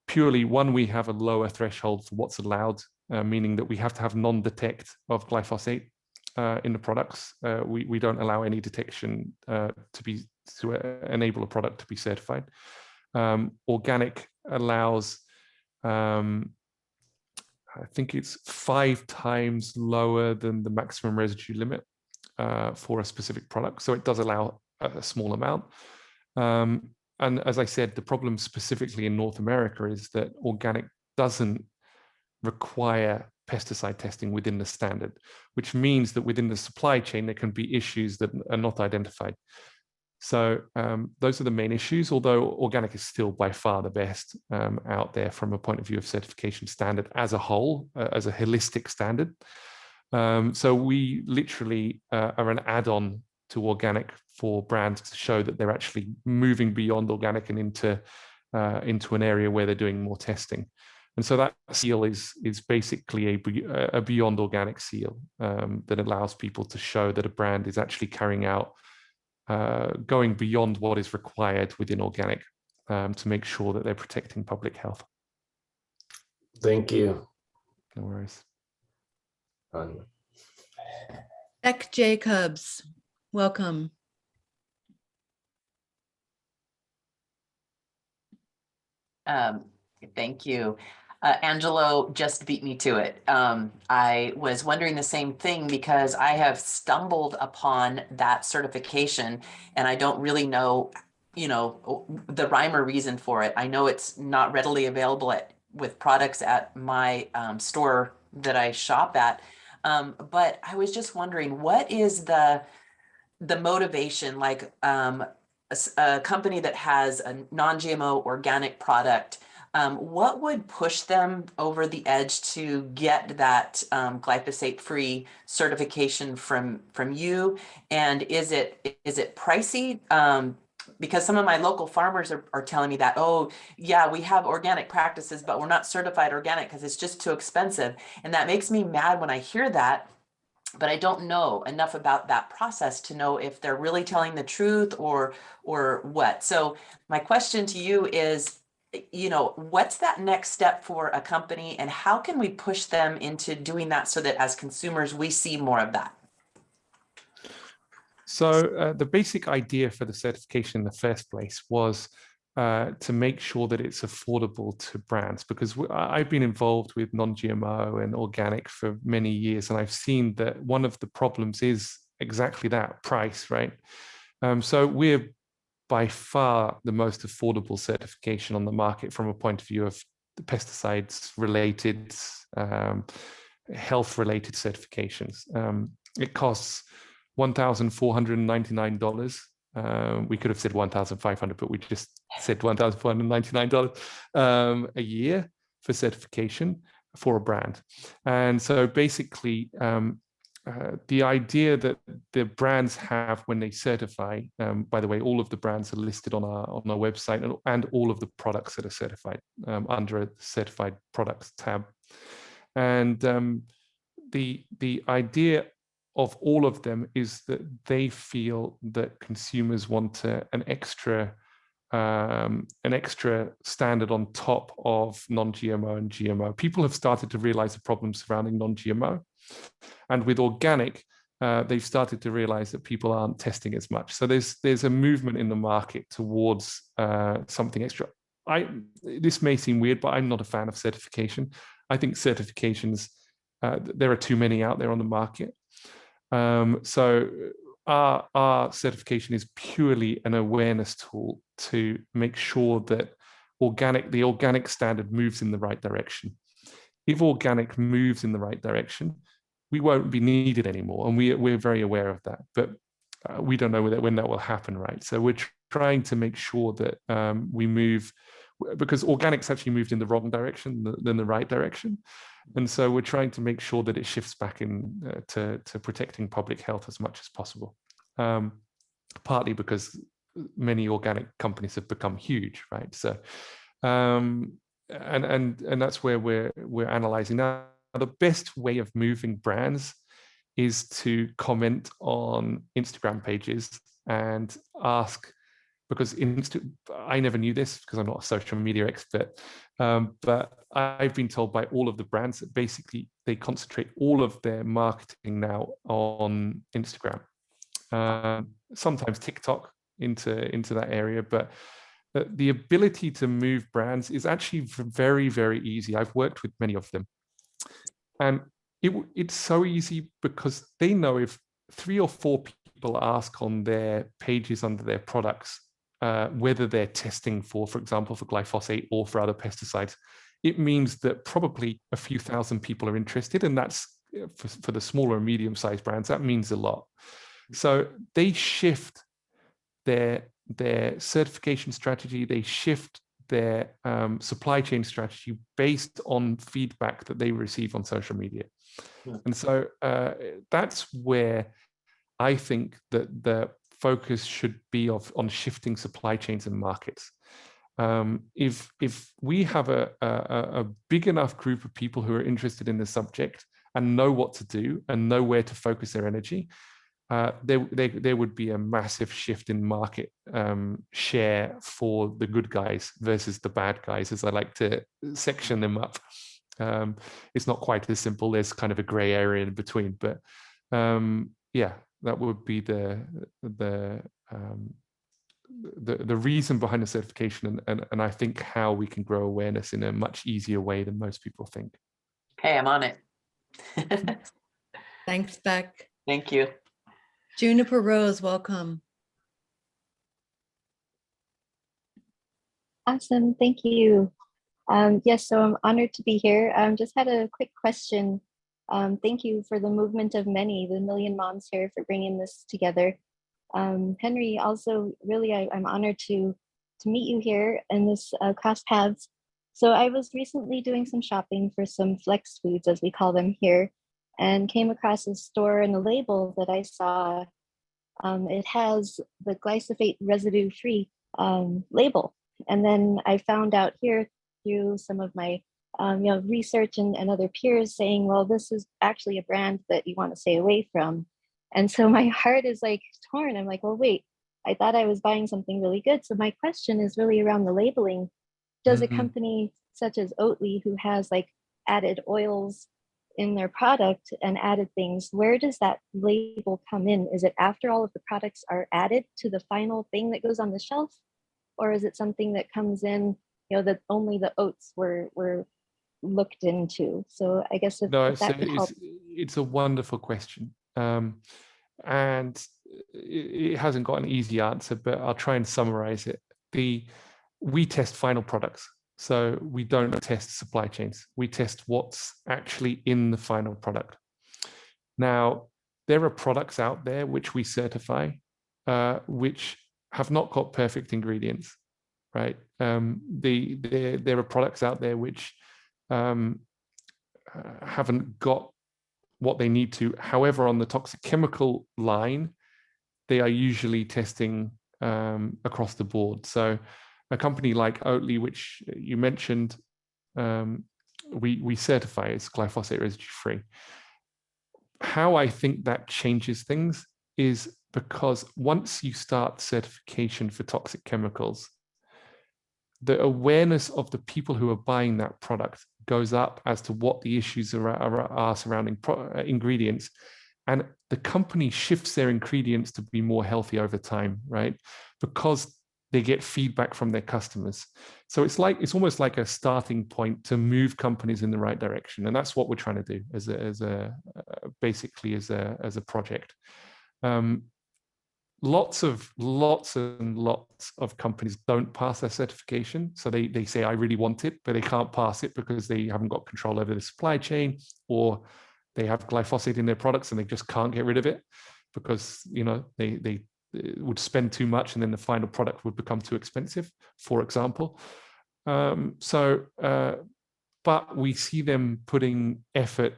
Speaker 4: purely one, we have a lower threshold for what's allowed, meaning that we have to have non-detect of glyphosate in the products. We don't allow any detection to enable a product to be certified. Organic allows, I think it's 5 times lower than the maximum residue limit for a specific product. So it does allow a small amount. And as I said, the problem specifically in North America is that organic doesn't require pesticide testing within the standard, which means that within the supply chain, there can be issues that are not identified. So those are the main issues, although organic is still by far the best out there from a point of view of certification standard as a whole, as a holistic standard. So we literally are an add-on to organic for brands to show that they're actually moving beyond organic and into an area where they're doing more testing. And so that seal is basically a beyond organic seal that allows people to show that a brand is actually carrying out going beyond what is required within organic to make sure that they're protecting public health.
Speaker 8: Thank you.
Speaker 4: No worries.
Speaker 1: Beck Jacobs, welcome.
Speaker 9: Thank you. Angelo just beat me to it. I was wondering the same thing because I have stumbled upon that certification and I don't really know, the rhyme or reason for it. I know it's not readily available with products at my store that I shop at. But I was just wondering, what is the motivation, like a company that has a non-GMO organic product, what would push them over the edge to get that glyphosate-free certification from you? And is it pricey? Because some of my local farmers are telling me that, oh, yeah, we have organic practices, but we're not certified organic because it's just too expensive. And that makes me mad when I hear that. But I don't know enough about that process to know if they're really telling the truth or what. So my question to you is, what's that next step for a company and how can we push them into doing that so that as consumers, we see more of that?
Speaker 4: So the basic idea for the certification in the first place was to make sure that it's affordable to brands, because I've been involved with non-GMO and organic for many years, and I've seen that one of the problems is exactly that, price, right? So we're by far the most affordable certification on the market from a point of view of the pesticides related, health related certifications. It costs $1,499. We could have said $1,500, but we just said $1,499 a year for certification for a brand. And so basically, the idea that the brands have when they certify, by the way, all of the brands are listed on our website, and all of the products that are certified under a certified products tab. And the idea of all of them is that they feel that consumers want an extra standard on top of non-GMO and GMO. People have started to realize the problems surrounding non-GMO, and with organic, they've started to realize that people aren't testing as much. So there's a movement in the market towards something extra. This may seem weird, but I'm not a fan of certification. I think certifications, there are too many out there on the market. So our certification is purely an awareness tool to make sure that the organic standard moves in the right direction. If organic moves in the right direction, we won't be needed anymore, and we're very aware of that. But we don't know when that will happen, right? So we're trying to make sure that we move, because organic's actually moved in the wrong direction than the right direction. And so we're trying to make sure that it shifts back in to protecting public health as much as possible. Partly because many organic companies have become huge, right? So, and that's where we're analyzing now. the best way of moving brands is to comment on Instagram pages and ask, because I never knew this because I'm not a social media expert, but I've been told by all of the brands that basically they concentrate all of their marketing now on Instagram, sometimes TikTok into that area, but the ability to move brands is actually very, very easy. I've worked with many of them, and it's so easy because they know if 3 or 4 people ask on their pages under their products whether they're testing for example, for glyphosate or for other pesticides, it means that probably a few thousand people are interested, and that's for the smaller and medium-sized brands, that means a lot. So they shift their certification strategy, they shift their supply chain strategy based on feedback that they receive on social media. And so that's where I think that the focus should be on shifting supply chains and markets. If we have a big enough group of people who are interested in the subject and know what to do and know where to focus their energy, there would be a massive shift in market share for the good guys versus the bad guys, as I like to section them up. It's not quite as simple. There's kind of a gray area in between, but yeah, that would be the reason behind the certification, and I think how we can grow awareness in a much easier way than most people think.
Speaker 9: Hey, I'm on it.
Speaker 1: Thanks, Beck.
Speaker 9: Thank you.
Speaker 1: Juniper Rose, welcome.
Speaker 10: Awesome, thank you. Yes, so I'm honored to be here. Just had a quick question. Thank you for the movement of many, the Million Moms here, for bringing this together. Henry, also really, I'm honored to meet you here in this cross paths. So I was recently doing some shopping for some flex foods, as we call them here, and came across a store and a label that I saw. It has the glyphosate residue free label. And then I found out here through some of my research and other peers saying, well, this is actually a brand that you want to stay away from. And so my heart is like torn. I'm like, well, wait, I thought I was buying something really good. So my question is really around the labeling. Does a company such as Oatly, who has like added oils in their product and added things, where does that label come in? Is it after all of the products are added to the final thing that goes on the shelf? Or is it something that comes in, that only the oats were looked into? So I guess if that could help.
Speaker 4: It's a wonderful question. And it hasn't got an easy answer, but I'll try and summarize it. We test final products. So we don't test supply chains. We test what's actually in the final product. Now, there are products out there which we certify, which have not got perfect ingredients, right? There are products out there which haven't got what they need to. However, on the toxic chemical line, they are usually testing across the board. So a company like Oatly, which you mentioned, we certify as glyphosate residue free. How I think that changes things is because once you start certification for toxic chemicals, the awareness of the people who are buying that product goes up as to what the issues are surrounding ingredients. And the company shifts their ingredients to be more healthy over time, right? Because they get feedback from their customers. So it's almost like a starting point to move companies in the right direction. And that's what we're trying to do as a project. Lots and lots of companies don't pass their certification. So they say, I really want it, but they can't pass it because they haven't got control over the supply chain, or they have glyphosate in their products and they just can't get rid of it because, they would spend too much and then the final product would become too expensive, for example. But we see them putting effort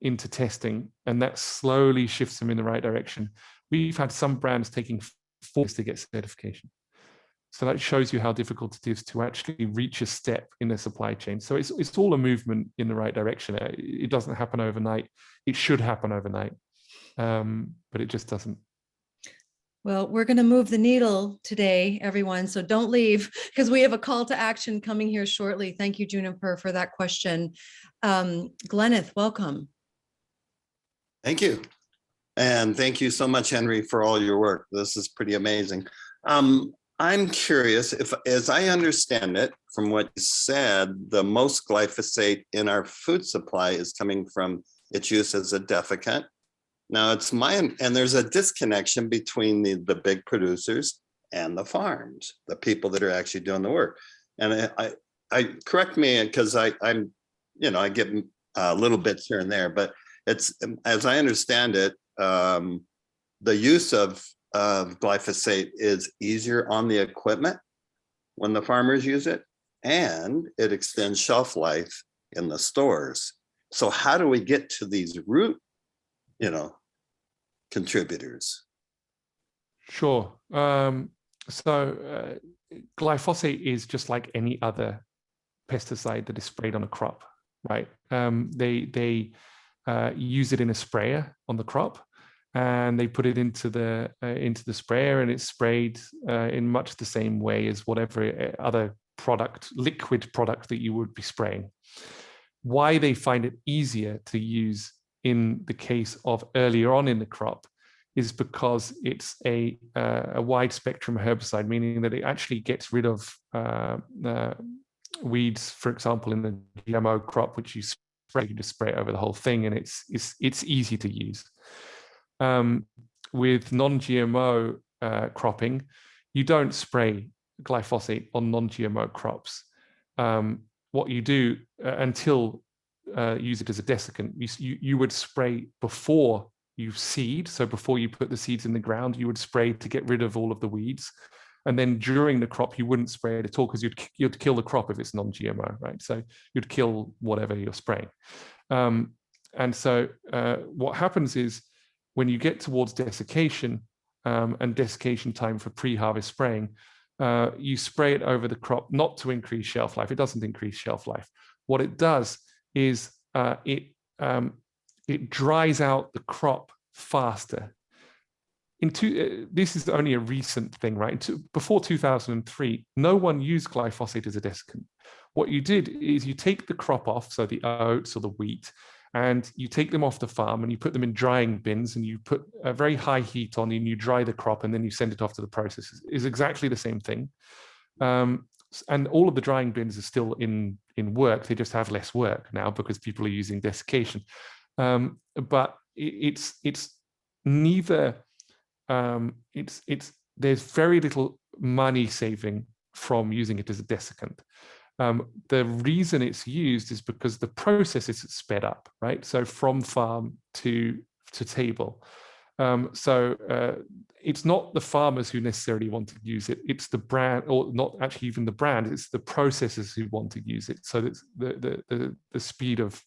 Speaker 4: into testing, and that slowly shifts them in the right direction. We've had some brands taking 4 years to get certification. So that shows you how difficult it is to actually reach a step in the supply chain. So it's all a movement in the right direction. It doesn't happen overnight. It should happen overnight, but it just doesn't.
Speaker 1: Well, we're going to move the needle today, everyone. So don't leave, because we have a call to action coming here shortly. Thank you, Juniper, for that question. Gleneth, welcome.
Speaker 11: Thank you. And thank you so much, Henry, for all your work. This is pretty amazing. I'm curious if, as I understand it, from what you said, the most glyphosate in our food supply is coming from its use as a defecant. Now it's mine, and there's a disconnection between the big producers and the farms, the people that are actually doing the work. And I correct me, because I'm, I get little bits here and there, but it's, as I understand it, the use of glyphosate is easier on the equipment when the farmers use it, and it extends shelf life in the stores. So how do we get to these root, contributors?
Speaker 4: Sure. So glyphosate is just like any other pesticide that is sprayed on a crop, right? They use it in a sprayer on the crop, and they put it into the sprayer, and it's sprayed in much the same way as whatever other liquid product that you would be spraying. Why they find it easier to use in the case of earlier on in the crop is because it's a wide spectrum herbicide, meaning that it actually gets rid of weeds, for example, in the GMO crop, which you just spray it over the whole thing, and it's easy to use. With non-GMO cropping, you don't spray glyphosate on non-GMO crops. What you do until use it as a desiccant, you would spray before you seed. So before you put the seeds in the ground, you would spray to get rid of all of the weeds. And then during the crop, you wouldn't spray it at all, because you'd kill the crop if it's non-GMO, right? So you'd kill whatever you're spraying. And so what happens is, when you get towards desiccation and desiccation time for pre-harvest spraying, you spray it over the crop, not to increase shelf life. It doesn't increase shelf life. What it does is it dries out the crop faster. This is only a recent thing, right? Before 2003, no one used glyphosate as a desiccant. What you did is you take the crop off, so the oats or the wheat, and you take them off the farm and you put them in drying bins, and you put a very high heat on, and you dry the crop, and then you send it off to the processors. It's exactly the same thing. And all of the drying bins are still in work. They just have less work now because people are using desiccation. But it's neither. There's very little money saving from using it as a desiccant. The reason it's used is because the process is sped up, right? So from farm to table. It's not the farmers who necessarily want to use it. It's the brand, or not actually even the brand. It's the processors who want to use it. So that's the speed of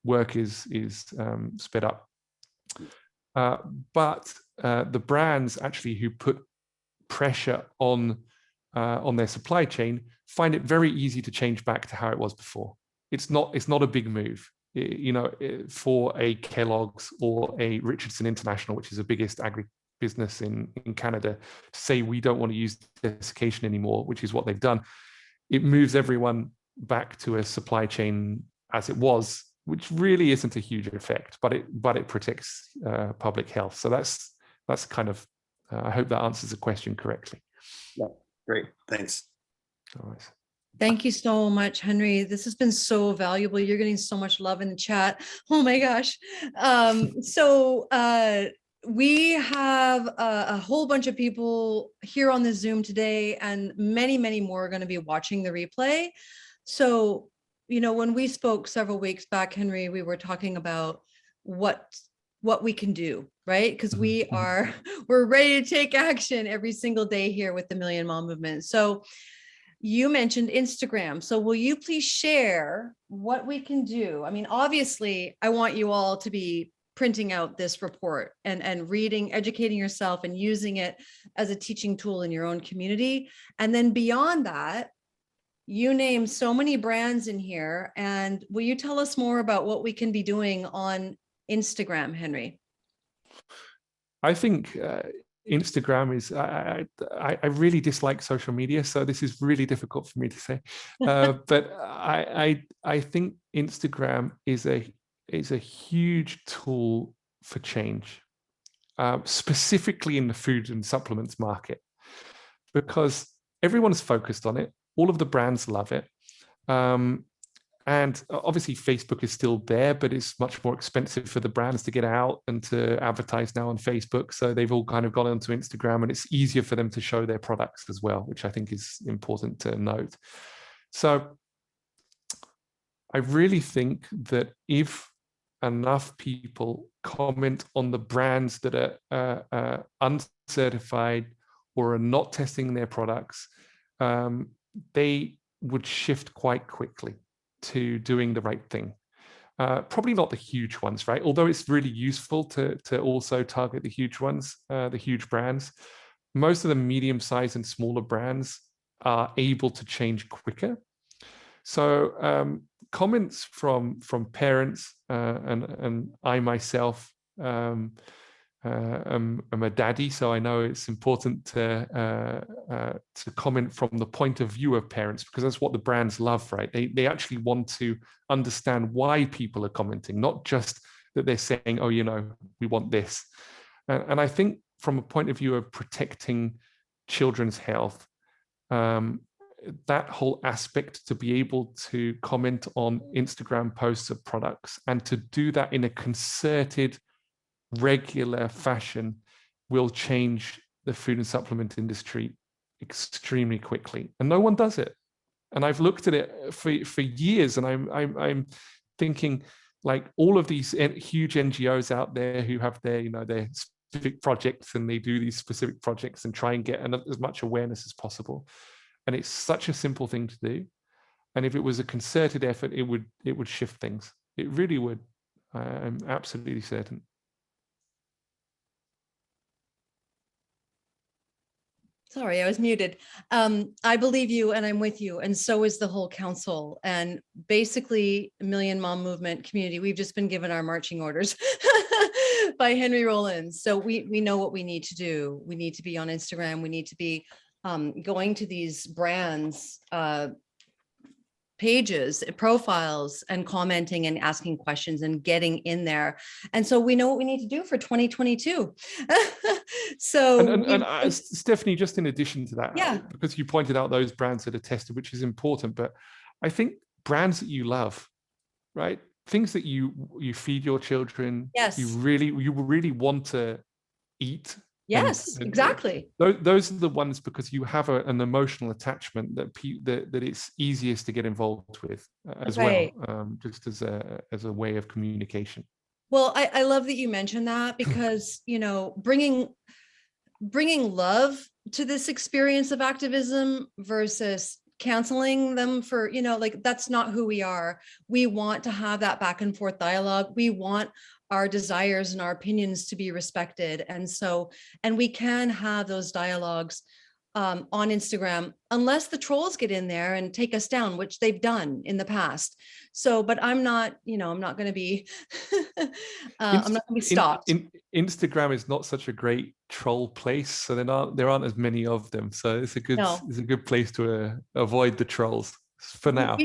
Speaker 4: work is sped up. But the brands actually who put pressure on their supply chain find it very easy to change back to how it was before. It's not a big move, for a Kellogg's or a Richardson International, which is the biggest agribusiness in Canada, to say we don't want to use desiccation anymore, which is what they've done. It moves everyone back to a supply chain as it was, which really isn't a huge effect, but it protects public health. So that's kind of, I hope that answers the question correctly.
Speaker 11: Yeah, great, thanks.
Speaker 4: All right.
Speaker 1: Thank you so much, Henry. This has been so valuable. You're getting so much love in the chat. Oh my gosh. We have a whole bunch of people here on the Zoom today, and many, many more are going to be watching the replay. So, when we spoke several weeks back, Henry, we were talking about what we can do, right? Because we're ready to take action every single day here with the Million Mom Movement. So you mentioned Instagram. So will you please share what we can do? I mean, obviously, I want you all to be printing out this report and reading, educating yourself and using it as a teaching tool in your own community. And then beyond that, you name so many brands in here. And will you tell us more about what we can be doing on Instagram, Henry?
Speaker 4: I think Instagram is, I really dislike social media, so this is really difficult for me to say. But I think Instagram is a huge tool for change, specifically in the food and supplements market, because everyone's focused on it. All of the brands love it. And obviously Facebook is still there, but it's much more expensive for the brands to get out and to advertise now on Facebook. So they've all kind of gone onto Instagram, and it's easier for them to show their products as well, which I think is important to note. So I really think that if enough people comment on the brands that are uncertified or are not testing their products, they would shift quite quickly to doing the right thing. Probably not the huge ones, right? Although it's really useful to also target the huge ones, the huge brands. Most of the medium-sized and smaller brands are able to change quicker. So comments from parents, and I myself am a daddy, so I know it's important to comment from the point of view of parents, because that's what the brands love, right? They actually want to understand why people are commenting, not just that they're saying, oh, you know, we want this. And I think from a point of view of protecting children's health, that whole aspect, to be able to comment on Instagram posts of products and to do that in a concerted, regular fashion, will change the food and supplement industry extremely quickly. And no one does it. And I've looked at it for years, and I'm thinking, like, all of these huge NGOs out there who have their, you know, their specific projects, and they do these specific projects and try and get as much awareness as possible. And it's such a simple thing to do. And if it was a concerted effort, it would shift things. It really would. I'm absolutely certain.
Speaker 1: Sorry, I was muted. I believe you, and I'm with you, and so is the whole council. And basically, Million Mom Movement community, we've just been given our marching orders by Henry Rowlands. So we know what we need to do. We need to be on Instagram. We need to be going to these brands' pages, profiles, and commenting and asking questions and getting in there. And so we know what we need to do for 2022. So
Speaker 4: Stephanie, just in addition to that,
Speaker 1: yeah,
Speaker 4: because you pointed out those brands that are tested, which is important, but I think brands that you love, right? Things that you feed your children,
Speaker 1: yes,
Speaker 4: you really want to eat.
Speaker 1: Yes,
Speaker 4: and
Speaker 1: exactly.
Speaker 4: Those are the ones, because you have an emotional attachment that it's easiest to get involved with as
Speaker 1: right.
Speaker 4: well, just as a way of communication.
Speaker 1: Well, I love that you mentioned that, because, you know, bringing love to this experience of activism versus canceling them for, you know, like, that's not who we are. We want to have that back and forth dialogue. We want our desires and our opinions to be respected. And so, and we can have those dialogues on Instagram, unless the trolls get in there and take us down, which they've done in the past. So, but I'm not, you know, I'm not going to be, I'm not going to be stopped.
Speaker 4: Instagram is not such a great troll place, so there aren't as many of them. So it's a good place to avoid the trolls for now.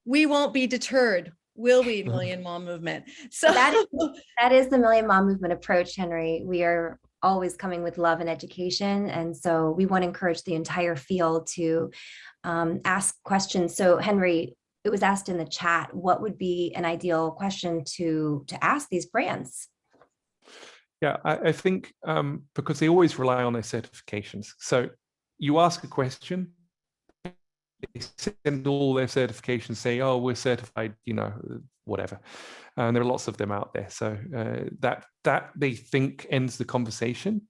Speaker 1: We won't be deterred, will we, Million Mom Movement? So
Speaker 5: that is the Million Mom Movement approach, Henry. We are always coming with love and education. And so we want to encourage the entire field to ask questions. So Henry, it was asked in the chat, what would be an ideal question to ask these brands?
Speaker 4: Yeah, I think because they always rely on their certifications. So you ask a question, they send all their certifications, say, oh, we're certified, you know, whatever. And there are lots of them out there. So that they think ends the conversation.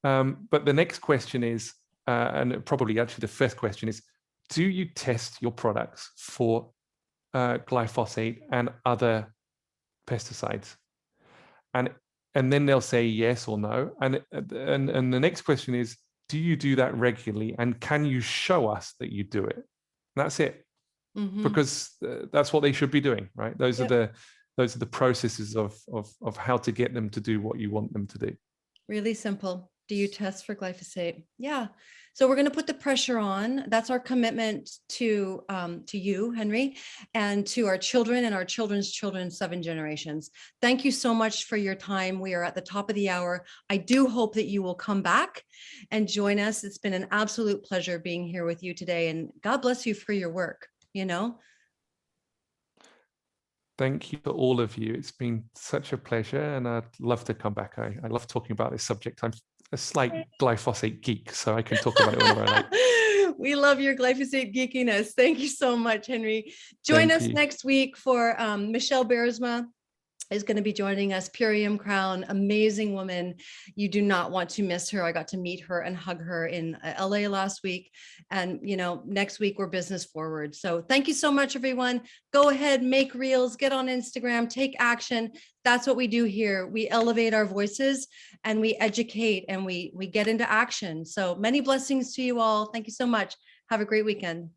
Speaker 4: But the next question is, and probably actually the first question is, do you test your products for glyphosate and other pesticides? and then they'll say yes or no. And the next question is, do you do that regularly? And can you show us that you do it? And that's it.
Speaker 1: Mhm.
Speaker 4: Because that's what they should be doing, right? Those
Speaker 1: Yep.
Speaker 4: are the processes of how to get them to do what you want them to do.
Speaker 1: Really simple. Do you test for glyphosate? Yeah. So we're going to put the pressure on. That's our commitment to you, Henry, and to our children and our children's children, 7 generations. Thank you so much for your time. We are at the top of the hour. I do hope that you will come back and join us. It's been an absolute pleasure being here with you today, and God bless you for your work.
Speaker 4: Thank you to all of you. It's been such a pleasure, and I'd love to come back. I love talking about this subject. I'm a slight glyphosate geek, so I can talk about it whenever I like.
Speaker 1: We love your glyphosate geekiness. Thank you so much, Henry. Join
Speaker 4: Thank
Speaker 1: us
Speaker 4: you.
Speaker 1: next week for Michelle Bearsma is going to be joining us. Purium Crown, amazing woman. You do not want to miss her. I got to meet her and hug her in LA last week. And, next week we're business forward. So thank you so much, everyone. Go ahead, make reels, get on Instagram, take action. That's what we do here. We elevate our voices and we educate and we get into action. So many blessings to you all. Thank you so much. Have a great weekend.